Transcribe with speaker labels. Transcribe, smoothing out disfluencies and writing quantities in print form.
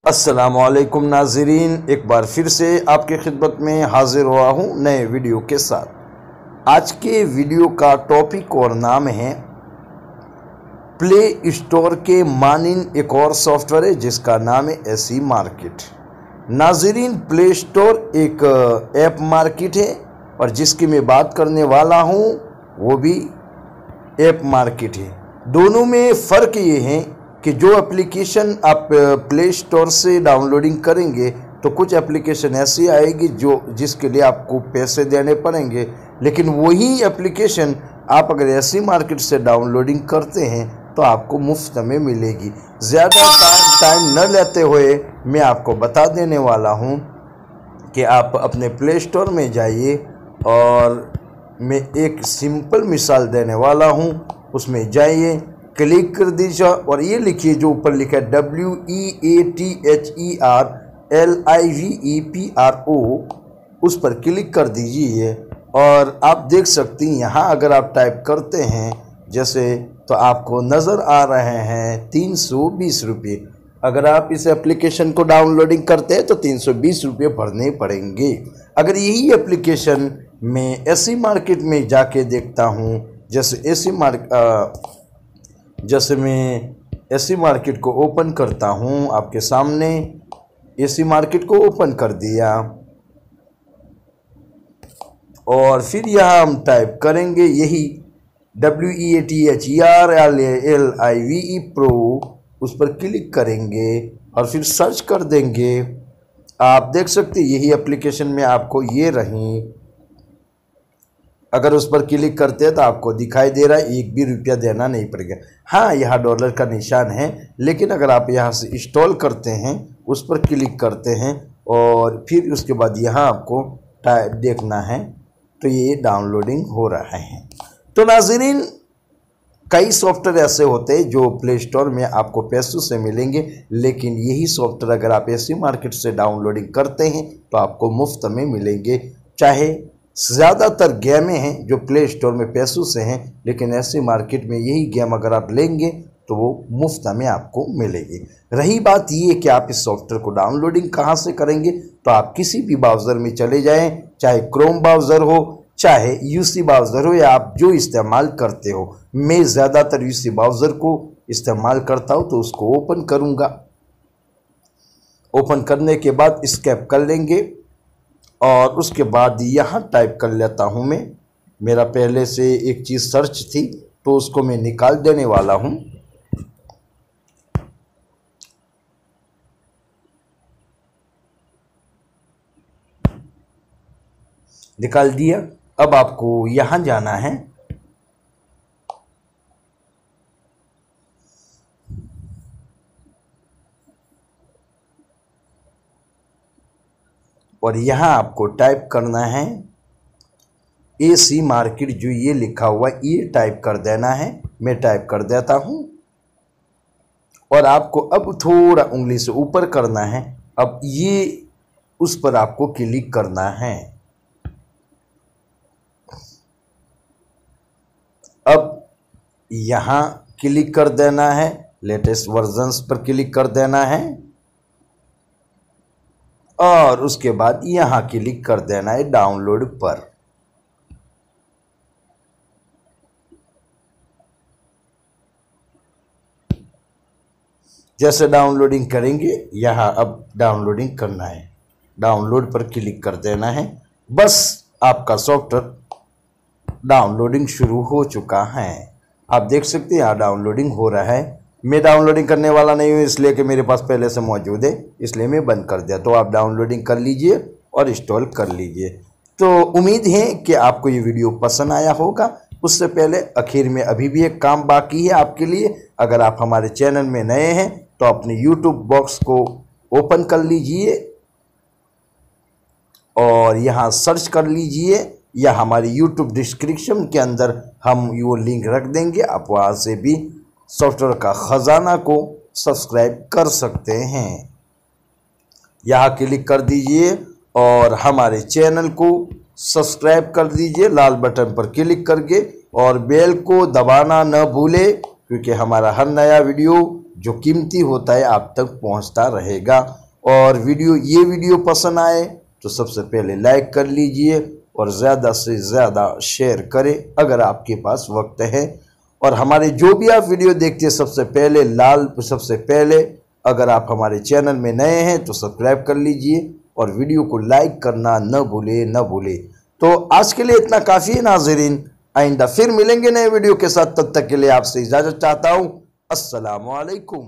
Speaker 1: अस्सलामुअलैकुम नाज़रीन, एक बार फिर से आपकी खिदमत में हाजिर हुआ हूँ नए वीडियो के साथ। आज के वीडियो का टॉपिक और नाम है प्ले स्टोर के मानिंद एक और सॉफ्टवेयर है जिसका नाम है एसी मार्केट। नाज़रीन, प्ले स्टोर एक ऐप मार्केट है और जिसकी मैं बात करने वाला हूँ वो भी ऐप मार्केट है। दोनों में फ़र्क ये है कि जो एप्लीकेशन आप प्ले स्टोर से डाउनलोडिंग करेंगे तो कुछ एप्लीकेशन ऐसी आएगी जिसके लिए आपको पैसे देने पड़ेंगे, लेकिन वही एप्लीकेशन आप अगर ऐसी मार्केट से डाउनलोडिंग करते हैं तो आपको मुफ्त में मिलेगी। ज़्यादा टाइम न लेते हुए मैं आपको बता देने वाला हूं कि आप अपने प्ले स्टोर में जाइए और मैं एक सिंपल मिसाल देने वाला हूं। उसमें जाइए, क्लिक कर दीजिए और ये लिखिए जो ऊपर लिखा है WEATHERLIVEPRO, उस पर क्लिक कर दीजिए और आप देख सकती हैं यहाँ अगर आप टाइप करते हैं जैसे तो आपको नज़र आ रहे हैं 320 रुपये। अगर आप इस एप्लीकेशन को डाउनलोडिंग करते हैं तो 320 रुपये भरने पड़ेंगे। अगर यही एप्लीकेशन मैं एसी मार्केट में जाके देखता हूँ, जैसे मैं एसी मार्केट को ओपन करता हूँ, आपके सामने एसी मार्केट को ओपन कर दिया और फिर यहाँ हम टाइप करेंगे यही WEATHERLIVE उस पर क्लिक करेंगे और फिर सर्च कर देंगे। आप देख सकते यही एप्लीकेशन में आपको ये रही। अगर उस पर क्लिक करते हैं तो आपको दिखाई दे रहा है 1 भी रुपया देना नहीं पड़ेगा। हाँ, यहाँ डॉलर का निशान है, लेकिन अगर आप यहाँ से इंस्टॉल करते हैं, उस पर क्लिक करते हैं और फिर उसके बाद यहाँ आपको देखना है तो ये डाउनलोडिंग हो रहा है। तो नाज़रीन, कई सॉफ्टवेयर ऐसे होते हैं जो प्ले स्टोर में आपको पैसों से मिलेंगे, लेकिन यही सॉफ्टवेयर अगर आप एसी मार्केट से डाउनलोडिंग करते हैं तो आपको मुफ्त में मिलेंगे। चाहे ज़्यादातर गेमें हैं जो प्ले स्टोर में पैसों से हैं, लेकिन ऐसे मार्केट में यही गेम अगर आप लेंगे तो वो मुफ्त में आपको मिलेगी। रही बात ये कि आप इस सॉफ्टवेयर को डाउनलोडिंग कहाँ से करेंगे, तो आप किसी भी ब्राउज़र में चले जाएं, चाहे क्रोम ब्राउज़र हो, चाहे यूसी ब्राउज़र हो, या आप जो इस्तेमाल करते हो। मैं ज़्यादातर यूसी ब्राउज़र को इस्तेमाल करता हूँ, तो उसको ओपन करूँगा। ओपन करने के बाद एस्केप कर लेंगे और उसके बाद यहाँ टाइप कर लेता हूँ मैं। मेरा पहले से एक चीज़ सर्च थी तो उसको मैं निकाल देने वाला हूँ। निकाल दिया। अब आपको यहाँ जाना है और यहाँ आपको टाइप करना है एसी मार्केट, जो ये लिखा हुआ ये टाइप कर देना है। मैं टाइप कर देता हूँ और आपको अब थोड़ा उंगली से ऊपर करना है। अब ये उस पर आपको क्लिक करना है। अब यहाँ क्लिक कर देना है, लेटेस्ट वर्जन्स पर क्लिक कर देना है और उसके बाद यहाँ क्लिक कर देना है डाउनलोड पर। जैसे डाउनलोडिंग करेंगे यहाँ अब डाउनलोडिंग करना है, डाउनलोड पर क्लिक कर देना है। बस आपका सॉफ्टवेयर डाउनलोडिंग शुरू हो चुका है। आप देख सकते हैं यहाँ डाउनलोडिंग हो रहा है। मैं डाउनलोडिंग करने वाला नहीं हूँ इसलिए कि मेरे पास पहले से मौजूद है, इसलिए मैं बंद कर दिया। तो आप डाउनलोडिंग कर लीजिए और इंस्टॉल कर लीजिए। तो उम्मीद है कि आपको ये वीडियो पसंद आया होगा। उससे पहले आखिर में अभी भी एक काम बाकी है आपके लिए। अगर आप हमारे चैनल में नए हैं तो अपने यूट्यूब बॉक्स को ओपन कर लीजिए और यहाँ सर्च कर लीजिए, या हमारी यूट्यूब डिस्क्रिप्शन के अंदर हम वो लिंक रख देंगे। आप वहाँ से भी सॉफ्टवेयर का ख़जाना को सब्सक्राइब कर सकते हैं। यहाँ क्लिक कर दीजिए और हमारे चैनल को सब्सक्राइब कर दीजिए लाल बटन पर क्लिक करके, और बेल को दबाना न भूलें क्योंकि हमारा हर नया वीडियो जो कीमती होता है आप तक पहुंचता रहेगा। और ये वीडियो पसंद आए तो सबसे पहले लाइक कर लीजिए और ज़्यादा से ज़्यादा शेयर करें अगर आपके पास वक्त है। और हमारे जो भी आप वीडियो देखते हैं सबसे पहले अगर आप हमारे चैनल में नए हैं तो सब्सक्राइब कर लीजिए और वीडियो को लाइक करना न भूले। तो आज के लिए इतना काफ़ी है नाज़रीन, आइंदा फिर मिलेंगे नए वीडियो के साथ, तब तक के लिए आपसे इजाज़त चाहता हूँ। अस्सलामु अलैकुम।